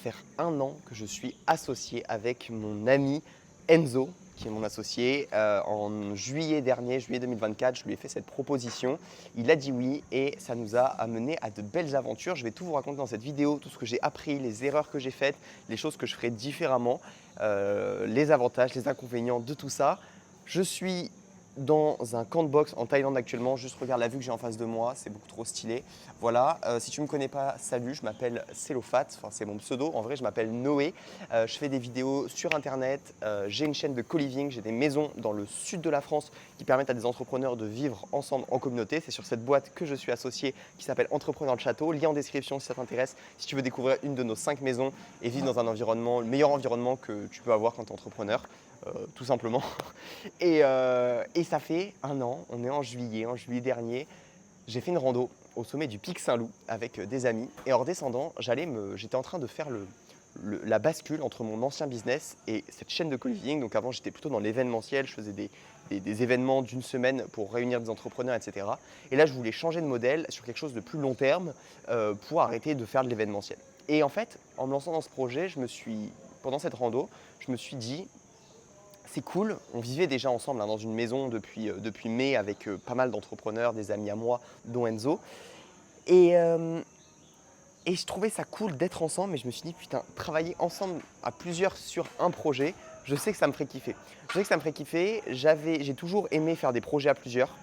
faire 1 an que je suis associé avec mon ami Enzo, qui est mon associé. En juillet dernier, juillet 2024, je lui ai fait cette proposition. Il a dit oui et ça nous a amené à de belles aventures. Je vais tout vous raconter dans cette vidéo, tout ce que j'ai appris, les erreurs que j'ai faites, les choses que je ferai différemment, les avantages, les inconvénients de tout ça. Je suis dans un camp de boxe en Thaïlande actuellement. Juste regarde la vue que j'ai en face de moi, c'est beaucoup trop stylé. Voilà, si tu ne me connais pas, salut, je m'appelle Célophat, enfin c'est mon pseudo, en vrai je m'appelle Noé. Je fais des vidéos sur internet, j'ai une chaîne de co-living, j'ai des maisons dans le sud de la France qui permettent à des entrepreneurs de vivre ensemble en communauté. C'est sur cette boîte que je suis associé qui s'appelle Entrepreneur le Château. Lien en description si ça t'intéresse, si tu veux découvrir une de nos 5 maisons et vivre dans un environnement, le meilleur environnement que tu peux avoir quand tu es entrepreneur. Tout simplement. Et ça fait 1 an, on est en juillet dernier, j'ai fait une rando au sommet du Pic Saint-Loup avec des amis. Et en redescendant, j'étais en train de faire la bascule entre mon ancien business et cette chaîne de co-living. Donc avant, j'étais plutôt dans l'événementiel, je faisais des événements d'une semaine pour réunir des entrepreneurs, etc. Et là, je voulais changer de modèle sur quelque chose de plus long terme pour arrêter de faire de l'événementiel. Et en fait, en me lançant dans ce projet, pendant cette rando, je me suis dit, c'est cool, on vivait déjà ensemble dans une maison depuis mai avec pas mal d'entrepreneurs, des amis à moi, dont Enzo. Et je trouvais ça cool d'être ensemble, mais je me suis dit, putain, travailler ensemble à plusieurs sur un projet, je sais que ça me ferait kiffer. Je sais que ça me ferait kiffer, j'ai toujours aimé faire des projets à plusieurs.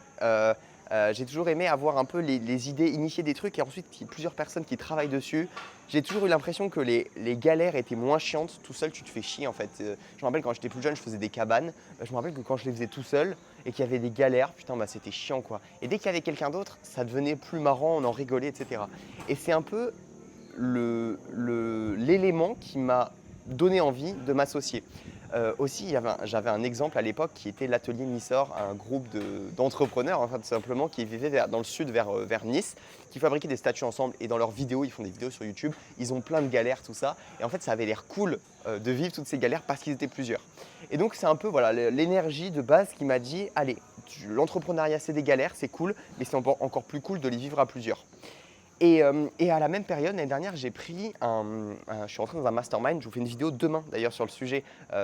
J'ai toujours aimé avoir un peu les idées, initier des trucs et ensuite qu'il y ait plusieurs personnes qui travaillent dessus. J'ai toujours eu l'impression que les galères étaient moins chiantes. Tout seul, tu te fais chier en fait. Je me rappelle quand j'étais plus jeune, je faisais des cabanes. Je me rappelle que quand je les faisais tout seul et qu'il y avait des galères, putain, bah, c'était chiant quoi. Et dès qu'il y avait quelqu'un d'autre, ça devenait plus marrant, on en rigolait, etc. Et c'est un peu l'élément qui m'a donné envie de m'associer. Aussi, j'avais un exemple à l'époque qui était l'atelier Nissor, un groupe d'entrepreneurs enfin, tout simplement qui vivaient dans le sud vers Nice, qui fabriquaient des statues ensemble et dans leurs vidéos, ils font des vidéos sur YouTube, ils ont plein de galères, tout ça. Et en fait, ça avait l'air cool de vivre toutes ces galères parce qu'ils étaient plusieurs. Et donc, c'est un peu voilà, l'énergie de base qui m'a dit, allez, l'entrepreneuriat c'est des galères, c'est cool, mais c'est encore plus cool de les vivre à plusieurs. Et à la même période, l'année dernière, je suis rentré dans un mastermind. Je vous fais une vidéo demain d'ailleurs sur le sujet,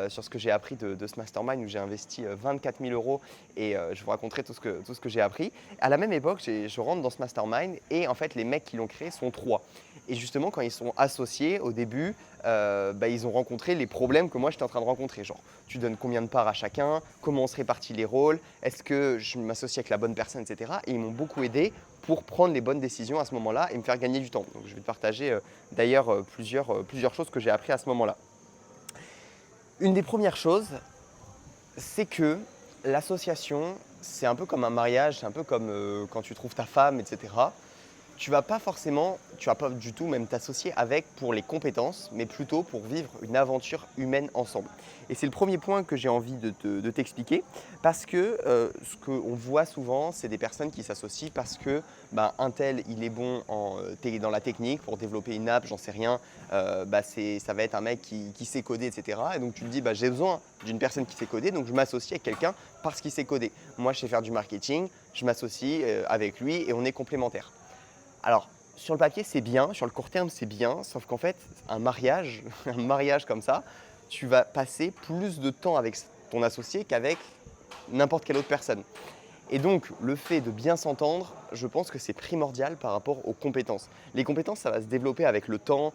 sur ce que j'ai appris de ce mastermind où j'ai investi 24 000 euros et je vous raconterai tout ce que j'ai appris. À la même époque, je rentre dans ce mastermind et en fait, les mecs qui l'ont créé sont 3. Et justement, quand ils sont associés au début, ils ont rencontré les problèmes que moi j'étais en train de rencontrer. Genre, tu donnes combien de parts à chacun, comment on se répartit les rôles, est-ce que je m'associe avec la bonne personne, etc. Et ils m'ont beaucoup aidé pour prendre les bonnes décisions à ce moment-là et me faire gagner du temps. Donc, je vais te partager d'ailleurs plusieurs choses que j'ai appris à ce moment-là. Une des premières choses, c'est que l'association, c'est un peu comme un mariage, c'est un peu comme quand tu trouves ta femme, etc. Tu vas pas du tout même t'associer avec pour les compétences, mais plutôt pour vivre une aventure humaine ensemble. Et c'est le premier point que j'ai envie de t'expliquer, parce que ce qu'on voit souvent, c'est des personnes qui s'associent parce que un tel, il est bon dans la technique pour développer une app, j'en sais rien, ça va être un mec qui sait coder, etc. Et donc tu te dis, j'ai besoin d'une personne qui sait coder, donc je m'associe avec quelqu'un parce qu'il sait coder. Moi, je sais faire du marketing, je m'associe avec lui et on est complémentaires. Alors, sur le papier, c'est bien, sur le court terme, c'est bien, sauf qu'en fait, un mariage comme ça, tu vas passer plus de temps avec ton associé qu'avec n'importe quelle autre personne. Et donc, le fait de bien s'entendre, je pense que c'est primordial par rapport aux compétences. Les compétences, ça va se développer avec le temps.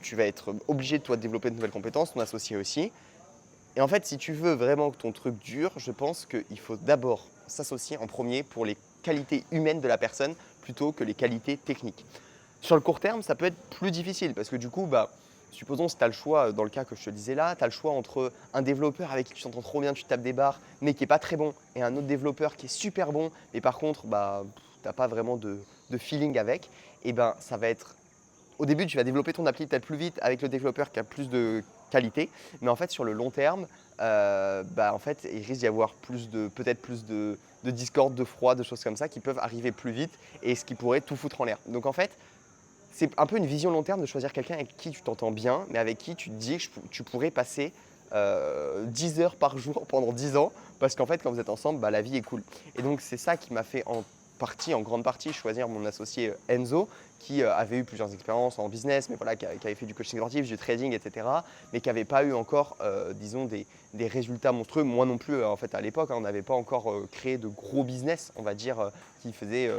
Tu vas être obligé de toi de développer de nouvelles compétences, ton associé aussi. Et en fait, si tu veux vraiment que ton truc dure, je pense qu'il faut d'abord s'associer en premier pour les qualités humaines de la personne plutôt que les qualités techniques. Sur le court terme, ça peut être plus difficile parce que du coup, supposons si tu as le choix, dans le cas que je te disais là, tu as le choix entre un développeur avec qui tu t'entends trop bien, tu tapes des barres, mais qui n'est pas très bon, et un autre développeur qui est super bon, mais par contre, tu n'as pas vraiment de feeling avec, et ça va être au début, tu vas développer ton appli peut-être plus vite avec le développeur qui a plus de qualité, mais en fait, sur le long terme, en fait, il risque d'y avoir peut-être plus de discorde, de froid, de choses comme ça qui peuvent arriver plus vite et ce qui pourrait tout foutre en l'air. Donc en fait, c'est un peu une vision long terme de choisir quelqu'un avec qui tu t'entends bien, mais avec qui tu te dis que tu pourrais passer 10 heures par jour pendant 10 ans, parce qu'en fait, quand vous êtes ensemble, la vie est cool. Et donc, c'est ça qui m'a fait en grande partie choisir mon associé Enzo, qui avait eu plusieurs expériences en business, mais voilà, qui avait fait du coaching sportif, du trading, etc., mais qui n'avait pas eu encore, disons, des résultats monstrueux. Moi non plus, en fait, à l'époque, on n'avait pas encore créé de gros business, on va dire, qui faisaient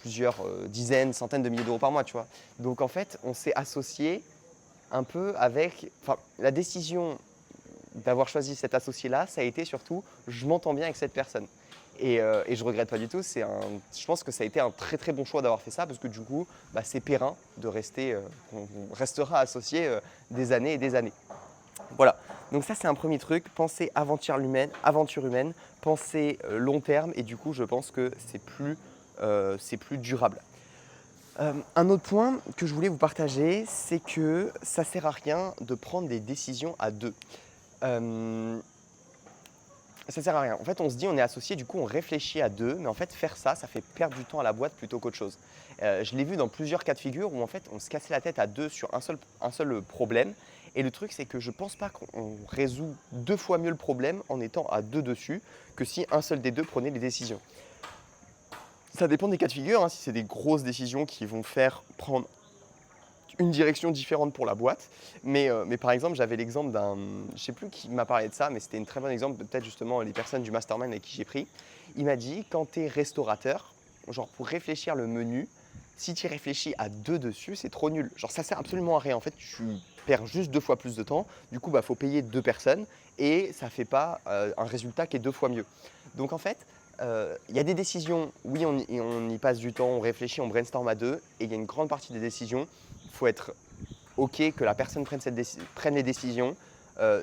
plusieurs dizaines, centaines de milliers d'euros par mois, tu vois. Donc, en fait, on s'est associé un peu avec… Enfin, la décision d'avoir choisi cet associé-là, ça a été surtout, je m'entends bien avec cette personne. Et je ne regrette pas du tout. Je pense que ça a été un très très bon choix d'avoir fait ça parce que du coup, c'est périn de rester, on restera associé des années et des années. Voilà, donc ça c'est un premier truc, penser aventure humaine, penser long terme et du coup je pense que c'est plus durable. Un autre point que je voulais vous partager, c'est que ça ne sert à rien de prendre des décisions à deux. Ça sert à rien. En fait, on se dit on est associé, du coup on réfléchit à deux, mais en fait faire ça, ça fait perdre du temps à la boîte plutôt qu'autre chose. Je l'ai vu dans plusieurs cas de figure où en fait on se cassait la tête à deux sur un seul problème. Et le truc c'est que je ne pense pas qu'on résout 2 fois mieux le problème en étant à deux dessus que si un seul des deux prenait les décisions. Ça dépend des cas de figure, hein, si c'est des grosses décisions qui vont faire prendre une direction différente pour la boîte. Mais par exemple, j'avais l'exemple d'un… Je ne sais plus qui m'a parlé de ça, mais c'était un très bon exemple, peut-être justement les personnes du mastermind avec qui j'ai pris. Il m'a dit, quand tu es restaurateur, genre pour réfléchir le menu, si tu réfléchis à deux dessus, c'est trop nul. Genre ça sert absolument à rien. En fait, tu perds juste 2 fois plus de temps. Du coup, faut payer 2 personnes et ça ne fait pas un résultat qui est 2 fois mieux. Donc en fait, il y a des décisions, oui, on y passe du temps, on réfléchit, on brainstorm à deux. Et il y a une grande partie des décisions, il faut être OK que la personne prenne les décisions.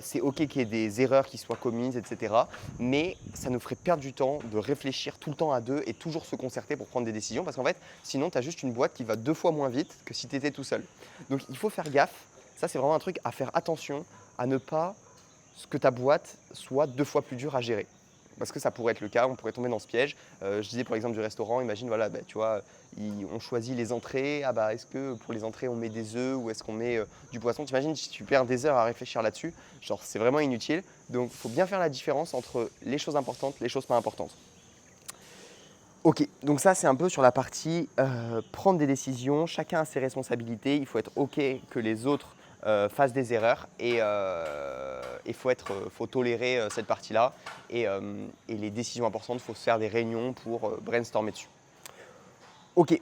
C'est OK qu'il y ait des erreurs qui soient commises, etc. Mais ça nous ferait perdre du temps de réfléchir tout le temps à deux et toujours se concerter pour prendre des décisions. Parce qu'en fait, sinon, tu as juste une boîte qui va 2 fois moins vite que si tu étais tout seul. Donc, il faut faire gaffe. Ça, c'est vraiment un truc à faire attention à ne pas que ta boîte soit 2 fois plus dure à gérer. Parce que ça pourrait être le cas, on pourrait tomber dans ce piège. Je disais pour l'exemple du restaurant, imagine, voilà, tu vois, on choisit les entrées. Ah est-ce que pour les entrées on met des œufs ou est-ce qu'on met du poisson? T'imagines si tu perds des heures à réfléchir là-dessus, genre c'est vraiment inutile. Donc il faut bien faire la différence entre les choses importantes, les choses pas importantes. Ok, donc ça c'est un peu sur la partie prendre des décisions, chacun a ses responsabilités, il faut être ok que les autres fassent des erreurs et il faut tolérer cette partie-là et les décisions importantes, il faut se faire des réunions pour brainstormer dessus. Ok,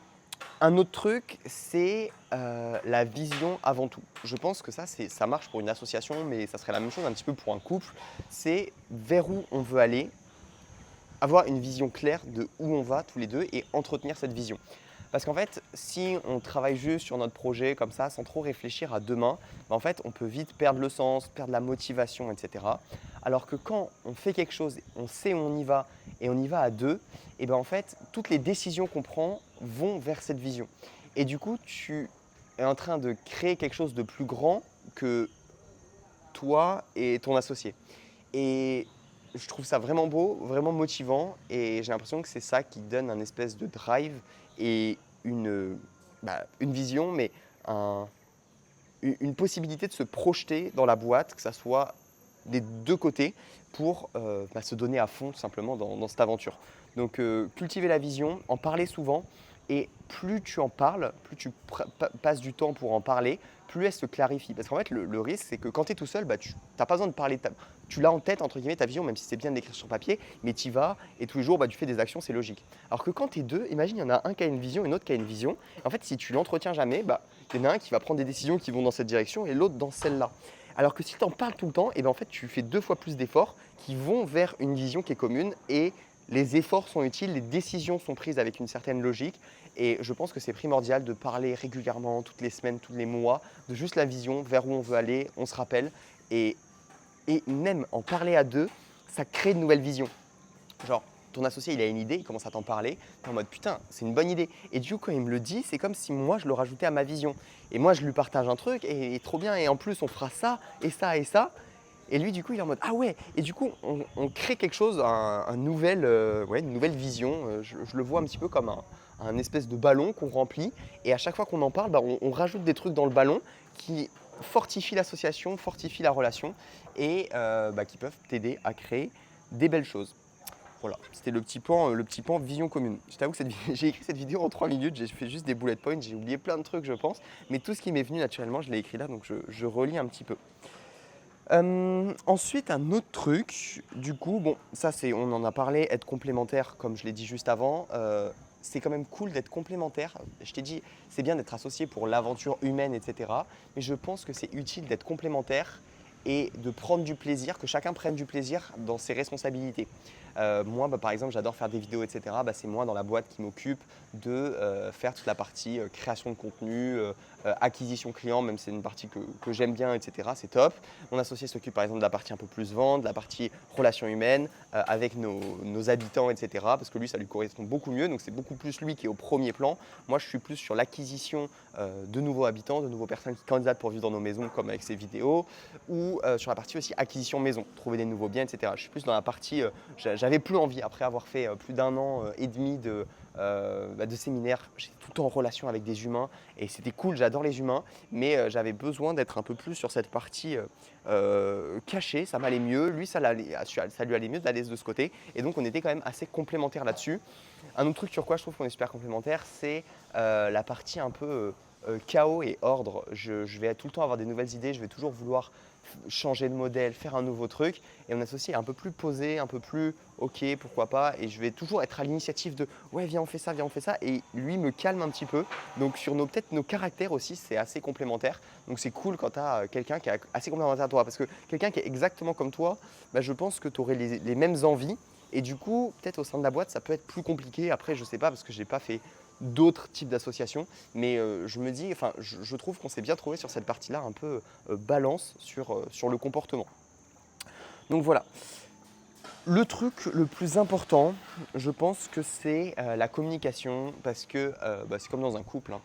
un autre truc c'est la vision avant tout. Je pense que ça marche pour une association mais ça serait la même chose un petit peu pour un couple, c'est vers où on veut aller, avoir une vision claire de où on va tous les deux et entretenir cette vision. Parce qu'en fait, si on travaille juste sur notre projet comme ça, sans trop réfléchir à demain, en fait, on peut vite perdre le sens, perdre la motivation, etc. Alors que quand on fait quelque chose, on sait où on y va et on y va à deux, et en fait, toutes les décisions qu'on prend vont vers cette vision. Et du coup, tu es en train de créer quelque chose de plus grand que toi et ton associé. Et je trouve ça vraiment beau, vraiment motivant et j'ai l'impression que c'est ça qui donne un espèce de drive et une vision, mais une possibilité de se projeter dans la boîte, que ça soit des deux côtés pour se donner à fond tout simplement dans cette aventure. Donc cultiver la vision, en parler souvent et plus tu en parles, plus tu passes du temps pour en parler, plus elle se clarifie. Parce qu'en fait, le risque, c'est que quand tu es tout seul, tu n'as pas besoin de parler. Tu l'as en tête, entre guillemets, ta vision, même si c'est bien d'écrire sur papier, mais tu y vas et tous les jours, tu fais des actions, c'est logique. Alors que quand tu es deux, imagine, il y en a un qui a une vision et l'autre qui a une vision. En fait, si tu l'entretiens jamais, il y en a un qui va prendre des décisions qui vont dans cette direction et l'autre dans celle-là. Alors que si tu en parles tout le temps, en fait, tu fais 2 fois plus d'efforts qui vont vers une vision qui est commune et les efforts sont utiles, les décisions sont prises avec une certaine logique et je pense que c'est primordial de parler régulièrement, toutes les semaines, tous les mois, de juste la vision, vers où on veut aller, on se rappelle et même en parler à deux, ça crée de nouvelles visions. Genre, ton associé, il a une idée, il commence à t'en parler, t'es en mode putain, c'est une bonne idée. Et du coup, quand il me le dit, c'est comme si moi, je le rajoutais à ma vision. Et moi, je lui partage un truc et trop bien, et en plus, on fera ça et ça et ça. Et lui, du coup, il est en mode ah ouais. Et du coup, on crée quelque chose, une nouvelle vision. Je le vois un petit peu comme un espèce de ballon qu'on remplit. Et à chaque fois qu'on en parle, on rajoute des trucs dans le ballon qui fortifient l'association, fortifient la relation et qui peuvent t'aider à créer des belles choses. Voilà, c'était le petit pan vision commune. Je t'avoue que j'ai écrit cette vidéo en 3 minutes, j'ai fait juste des bullet points, j'ai oublié plein de trucs je pense, mais tout ce qui m'est venu naturellement, je l'ai écrit là, donc je relis un petit peu. Ensuite, un autre truc, du coup, bon, ça c'est, on en a parlé, être complémentaire, comme je l'ai dit juste avant, c'est quand même cool d'être complémentaire. Je t'ai dit, c'est bien d'être associé pour l'aventure humaine, etc. Mais je pense que c'est utile d'être complémentaire et de prendre du plaisir, que chacun prenne du plaisir dans ses responsabilités. Moi, par exemple, j'adore faire des vidéos, etc. C'est moi dans la boîte qui m'occupe de faire toute la partie création de contenu, acquisition client, même si c'est une partie que j'aime bien, etc. C'est top. Mon associé s'occupe par exemple de la partie un peu plus vente, de la partie relations humaines avec nos habitants, etc. Parce que lui, ça lui correspond beaucoup mieux. Donc c'est beaucoup plus lui qui est au premier plan. Moi, je suis plus sur l'acquisition de nouveaux habitants, de nouvelles personnes qui candidatent pour vivre dans nos maisons, comme avec ces vidéos, ou sur la partie aussi acquisition maison, trouver des nouveaux biens, etc. Je suis plus dans la partie, j'avais plus envie, après avoir fait plus d'un an et demi de séminaire, j'étais tout le temps en relation avec des humains et c'était cool, j'adore les humains, mais j'avais besoin d'être un peu plus sur cette partie cachée, ça m'allait mieux, lui ça lui allait mieux d'aller de ce côté et donc on était quand même assez complémentaires là-dessus. Un autre truc sur quoi je trouve qu'on est super complémentaires, c'est la partie un peu chaos et ordre. Je vais tout le temps avoir des nouvelles idées, je vais toujours vouloir changer de modèle, faire un nouveau truc. Et mon associé est un peu plus posé, un peu plus ok, pourquoi pas. Et je vais toujours être à l'initiative de ouais, viens, on fait ça, viens, on fait ça. Et lui me calme un petit peu. Donc sur peut-être nos caractères aussi, c'est assez complémentaire. Donc c'est cool quand tu as quelqu'un qui est assez complémentaire à toi. Parce que quelqu'un qui est exactement comme toi, je pense que tu aurais les mêmes envies. Et du coup, peut-être au sein de la boîte, ça peut être plus compliqué. Après, je sais pas parce que j'ai pas fait d'autres types d'associations. Mais je me dis, enfin, je trouve qu'on s'est bien trouvé sur cette partie-là, un peu balance sur le comportement. Donc voilà. Le truc le plus important, je pense que c'est la communication parce que c'est comme dans un couple, hein.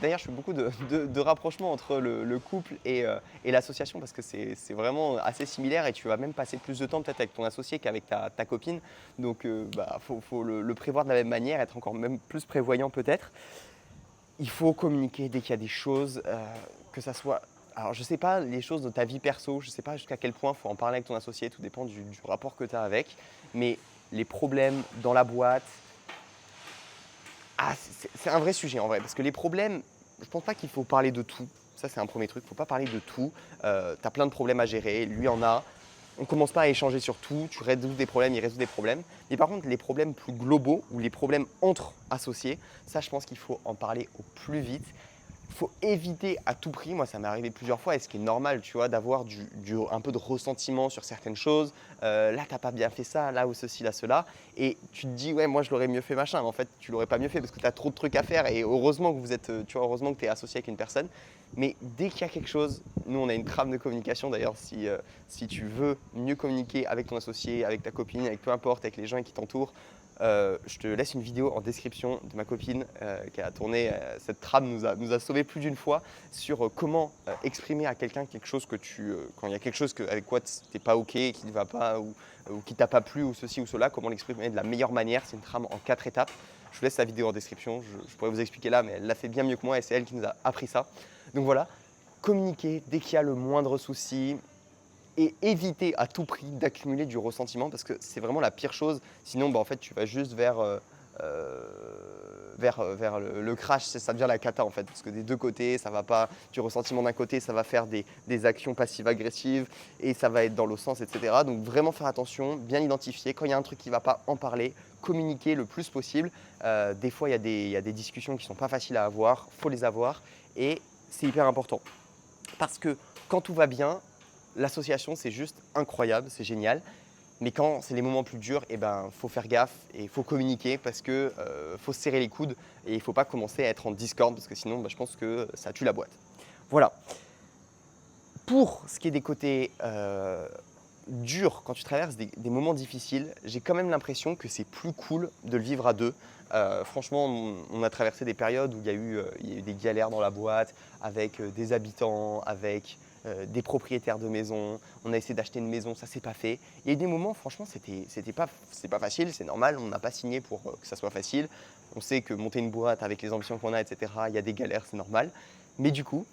D'ailleurs, je fais beaucoup de rapprochements entre le couple et l'association parce que c'est vraiment assez similaire et tu vas même passer plus de temps peut-être avec ton associé qu'avec ta copine. Donc, faut le prévoir de la même manière, être encore même plus prévoyant peut-être. Il faut communiquer dès qu'il y a des choses, que ça soit. Alors, je ne sais pas les choses de ta vie perso, je ne sais pas jusqu'à quel point il faut en parler avec ton associé, tout dépend du rapport que tu as avec. Mais les problèmes dans la boîte, c'est un vrai sujet en vrai. Parce que les problèmes, je ne pense pas qu'il faut parler de tout. Ça, c'est un premier truc. Il ne faut pas parler de tout. Tu as plein de problèmes à gérer, lui en a. On ne commence pas à échanger sur tout. Tu résous des problèmes, il résout des problèmes. Mais par contre, les problèmes plus globaux ou les problèmes entre associés, ça, je pense qu'il faut en parler au plus vite. Il faut éviter à tout prix, moi ça m'est arrivé plusieurs fois, et ce qui est normal, tu vois, d'avoir un peu de ressentiment sur certaines choses. Là, t'as pas bien fait ça, là ou ceci, là, cela. Et tu te dis, ouais, moi je l'aurais mieux fait, machin. Mais en fait, tu l'aurais pas mieux fait parce que tu as trop de trucs à faire. Et heureusement que vous êtes, tu vois, heureusement que tu es associé avec une personne. Mais dès qu'il y a quelque chose, nous on a une trame de communication d'ailleurs, si tu veux mieux communiquer avec ton associé, avec ta copine, avec peu importe, avec les gens qui t'entourent, je te laisse une vidéo en description de ma copine qui a tourné. Cette trame nous a sauvés plus d'une fois sur comment exprimer à quelqu'un quelque chose que quand il y a quelque chose avec quoi tu n'es pas ok, qui ne va pas ou qui t'a pas plu ou ceci ou cela, comment l'exprimer de la meilleure manière. C'est une trame en 4 étapes. Je vous laisse la vidéo en description. Je pourrais vous expliquer là, mais elle l'a fait bien mieux que moi et c'est elle qui nous a appris ça. Donc voilà, communiquer dès qu'il y a le moindre souci et éviter à tout prix d'accumuler du ressentiment parce que c'est vraiment la pire chose. Sinon, en fait, tu vas juste vers le crash, ça devient la cata en fait, parce que des deux côtés, ça va pas, du ressentiment d'un côté, ça va faire des actions passives-agressives et ça va être dans l'autre sens, etc. Donc vraiment faire attention, bien identifier, quand il y a un truc qui ne va pas, en parler, communiquer le plus possible. Des fois, il y a des discussions qui ne sont pas faciles à avoir, il faut les avoir et c'est hyper important. Parce que quand tout va bien, l'association, c'est juste incroyable, c'est génial. Mais quand c'est les moments plus durs, faut faire gaffe et il faut communiquer parce que faut se serrer les coudes et il ne faut pas commencer à être en discorde parce que sinon, je pense que ça tue la boîte. Voilà. Pour ce qui est des côtés durs, quand tu traverses des moments difficiles, j'ai quand même l'impression que c'est plus cool de le vivre à deux. Franchement, on a traversé des périodes où il y a eu des galères dans la boîte avec des habitants, avec des propriétaires de maisons. On a essayé d'acheter une maison, ça s'est pas fait. Il y a eu des moments, franchement, c'est pas facile, c'est normal. On n'a pas signé pour que ça soit facile. On sait que monter une boîte avec les ambitions qu'on a, etc., il y a des galères, c'est normal. Mais du coup,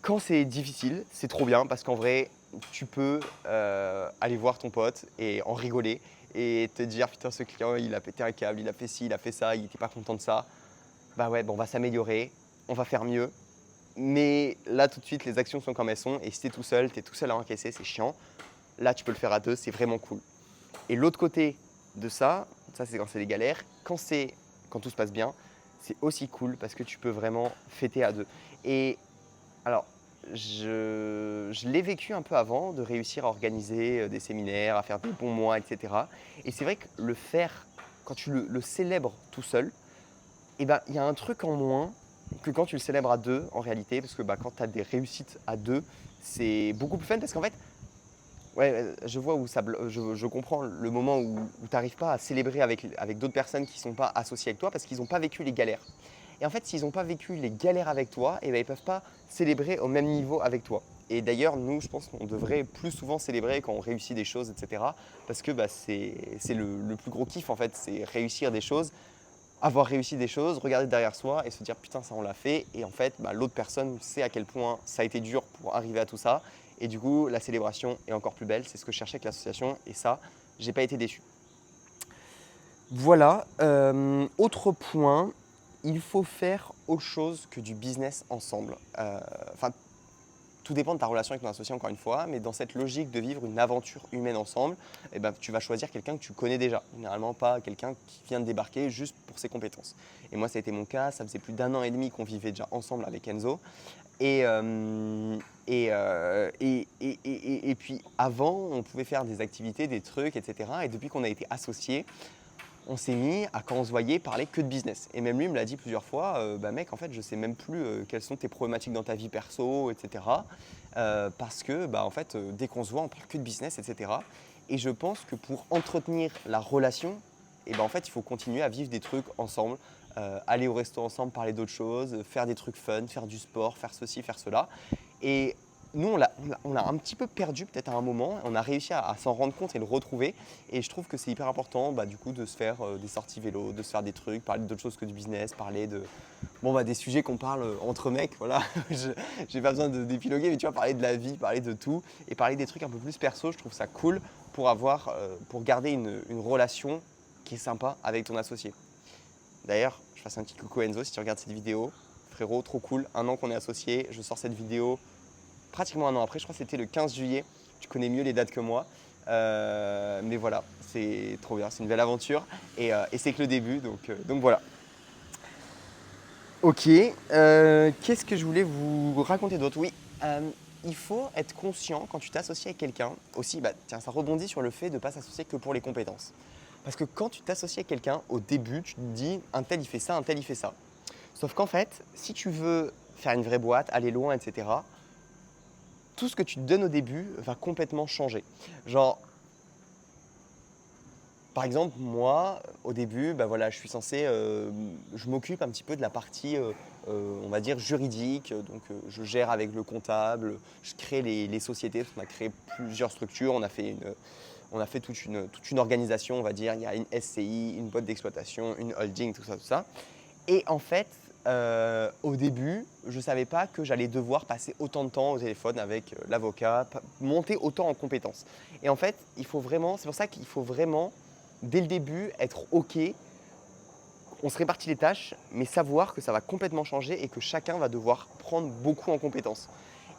quand c'est difficile, c'est trop bien parce qu'en vrai, tu peux aller voir ton pote et en rigoler et te dire putain ce client il a pété un câble, il a fait ci, il a fait ça, il n'était pas content de ça. Bah ouais, bon, on va s'améliorer, on va faire mieux. Mais là tout de suite les actions sont comme elles sont et si tu es tout seul à encaisser, c'est chiant. Là tu peux le faire à deux, c'est vraiment cool. Et l'autre côté de ça c'est quand c'est les galères, quand tout se passe bien, c'est aussi cool parce que tu peux vraiment fêter à deux. Et alors, je l'ai vécu un peu avant, de réussir à organiser des séminaires, à faire des bons mois, etc. Et c'est vrai que le faire, quand tu le célèbres tout seul, eh ben, il y a un truc en moins que quand tu le célèbres à deux en réalité, parce que quand tu as des réussites à deux, c'est beaucoup plus fun parce qu'en fait, ouais, je vois où je comprends le moment où tu n'arrives pas à célébrer avec d'autres personnes qui ne sont pas associées avec toi parce qu'ils n'ont pas vécu les galères. Et en fait, s'ils n'ont pas vécu les galères avec toi, eh ben, ils ne peuvent pas célébrer au même niveau avec toi. Et d'ailleurs, nous, je pense qu'on devrait plus souvent célébrer quand on réussit des choses, etc. Parce que c'est le plus gros kiff, en fait, c'est réussir des choses, avoir réussi des choses, regarder derrière soi et se dire putain, ça on l'a fait. Et en fait, l'autre personne sait à quel point ça a été dur pour arriver à tout ça. Et du coup, la célébration est encore plus belle. C'est ce que je cherchais avec l'association. Et ça, j'ai pas été déçu. Voilà. Autre point, il faut faire autre chose que du business ensemble. Enfin, tout dépend de ta relation avec ton associé, encore une fois, mais dans cette logique de vivre une aventure humaine ensemble, eh ben, tu vas choisir quelqu'un que tu connais déjà. Généralement, pas quelqu'un qui vient de débarquer juste pour ses compétences. Et moi, ça a été mon cas. Ça faisait plus d'1 an et demi qu'on vivait déjà ensemble avec Enzo. Et, et puis, avant, on pouvait faire des activités, des trucs, etc. Et depuis qu'on a été associés, on s'est mis à, quand on se voyait, parler que de business. Et même lui me l'a dit plusieurs fois, mec, en fait, je sais même plus quelles sont tes problématiques dans ta vie perso, etc. Parce que, en fait, dès qu'on se voit, on parle que de business, etc. Et je pense que pour entretenir la relation, en fait, il faut continuer à vivre des trucs ensemble, aller au resto ensemble, parler d'autres choses, faire des trucs fun, faire du sport, faire ceci, faire cela. Et nous, on l'a un petit peu perdu peut-être à un moment. On a réussi à s'en rendre compte et le retrouver. Et je trouve que c'est hyper important du coup, de se faire des sorties vélo, de se faire des trucs, parler d'autres choses que du business, parler de des sujets qu'on parle entre mecs. Voilà. J'ai pas besoin d'épiloguer, mais tu vois, parler de la vie, parler de tout et parler des trucs un peu plus perso. Je trouve ça cool pour garder une relation qui est sympa avec ton associé. D'ailleurs, je fasse un petit coucou à Enzo si tu regardes cette vidéo. Frérot, trop cool. 1 an qu'on est associés. Je sors cette vidéo pratiquement 1 an après, je crois que c'était le 15 juillet. Tu connais mieux les dates que moi. Mais voilà, c'est trop bien, c'est une belle aventure. Et c'est que le début, donc voilà. Ok, qu'est-ce que je voulais vous raconter d'autre? Oui, il faut être conscient quand tu t'associes avec quelqu'un. Aussi, tiens, ça rebondit sur le fait de ne pas s'associer que pour les compétences. Parce que quand tu t'associes avec quelqu'un, au début, tu te dis un tel il fait ça, un tel il fait ça. Sauf qu'en fait, si tu veux faire une vraie boîte, aller loin, etc., tout ce que tu te donnes au début va complètement changer. Genre, par exemple, moi, au début, je suis censé, je m'occupe un petit peu de la partie, on va dire, juridique. Donc, je gère avec le comptable, je crée les sociétés. On a créé plusieurs structures, on a fait toute une organisation, on va dire. Il y a une SCI, une boîte d'exploitation, une holding, tout ça, tout ça. Et en fait, au début, je ne savais pas que j'allais devoir passer autant de temps au téléphone avec l'avocat, monter autant en compétences. Et en fait, c'est pour ça qu'il faut vraiment, dès le début, être OK. On se répartit les tâches, mais savoir que ça va complètement changer et que chacun va devoir prendre beaucoup en compétences.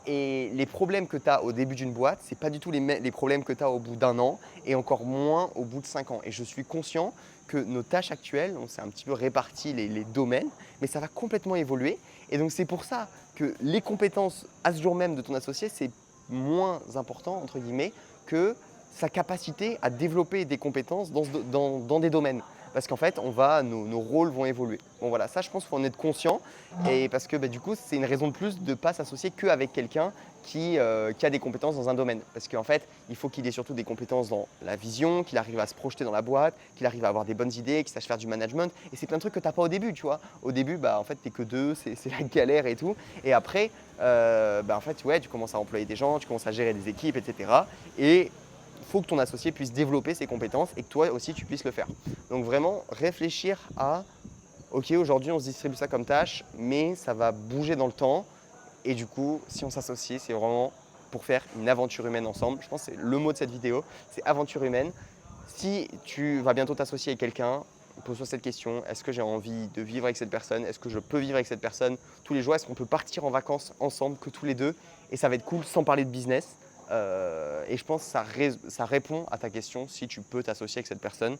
Et les problèmes que tu as au début d'une boîte, ce n'est pas du tout les problèmes que tu as au bout d'1 an et encore moins au bout de 5 ans. Et je suis conscient que nos tâches actuelles, on s'est un petit peu réparti les domaines, mais ça va complètement évoluer. Et donc c'est pour ça que les compétences à ce jour même de ton associé, c'est moins important, entre guillemets, que sa capacité à développer des compétences dans des domaines. Parce qu'en fait, nos rôles vont évoluer. Bon voilà, ça je pense qu'il faut en être conscient. Et parce que du coup, c'est une raison de plus de ne pas s'associer qu'avec quelqu'un qui a des compétences dans un domaine. Parce qu'en fait, il faut qu'il ait surtout des compétences dans la vision, qu'il arrive à se projeter dans la boîte, qu'il arrive à avoir des bonnes idées, qu'il sache faire du management. Et c'est plein de trucs que tu n'as pas au début, tu vois. Au début, en fait, tu n'es que deux, c'est la galère et tout. Et après, en fait, ouais, tu commences à employer des gens, tu commences à gérer des équipes, etc. Et il faut que ton associé puisse développer ses compétences et que toi aussi, tu puisses le faire. Donc vraiment, réfléchir à ok, aujourd'hui on se distribue ça comme tâche, mais ça va bouger dans le temps. Et du coup, si on s'associe, c'est vraiment pour faire une aventure humaine ensemble. Je pense que c'est le mot de cette vidéo, c'est aventure humaine. Si tu vas bientôt t'associer avec quelqu'un, pose-toi cette question, est-ce que j'ai envie de vivre avec cette personne? Est-ce que je peux vivre avec cette personne tous les jours? Est-ce qu'on peut partir en vacances ensemble que tous les deux? Et ça va être cool sans parler de business. Et je pense que ça répond à ta question si tu peux t'associer avec cette personne.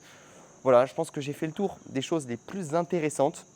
Voilà, je pense que j'ai fait le tour des choses les plus intéressantes.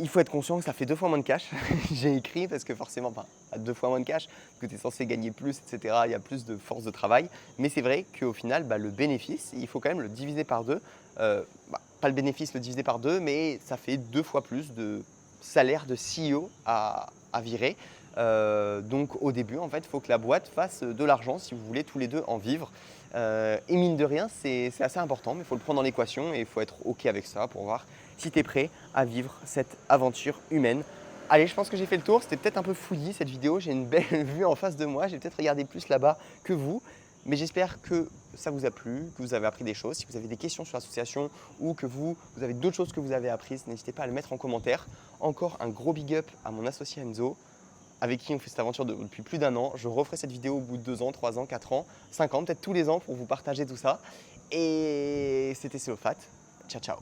Il faut être conscient que ça fait 2 fois moins de cash. J'ai écrit parce que forcément, enfin, à 2 fois moins de cash, parce que tu es censé gagner plus, etc. Il y a plus de force de travail. Mais c'est vrai qu'au final, le bénéfice, il faut quand même le diviser par 2. Pas le bénéfice le diviser par 2, mais ça fait 2 fois plus de salaire de CEO à virer. Donc au début, en fait, il faut que la boîte fasse de l'argent si vous voulez tous les deux en vivre. Et mine de rien, c'est assez important, mais il faut le prendre dans l'équation et il faut être OK avec ça pour voir si tu es prêt à vivre cette aventure humaine. Allez, je pense que j'ai fait le tour. C'était peut-être un peu fouillis cette vidéo. J'ai une belle vue en face de moi. J'ai peut-être regardé plus là-bas que vous. Mais j'espère que ça vous a plu, que vous avez appris des choses. Si vous avez des questions sur l'association ou que vous avez d'autres choses que vous avez apprises, n'hésitez pas à le mettre en commentaire. Encore un gros big up à mon associé Enzo, avec qui on fait cette aventure depuis plus d'1 an. Je referai cette vidéo au bout de 2 ans, 3 ans, 4 ans, 5 ans, peut-être tous les ans pour vous partager tout ça. Et c'était Céophate. Ciao, ciao.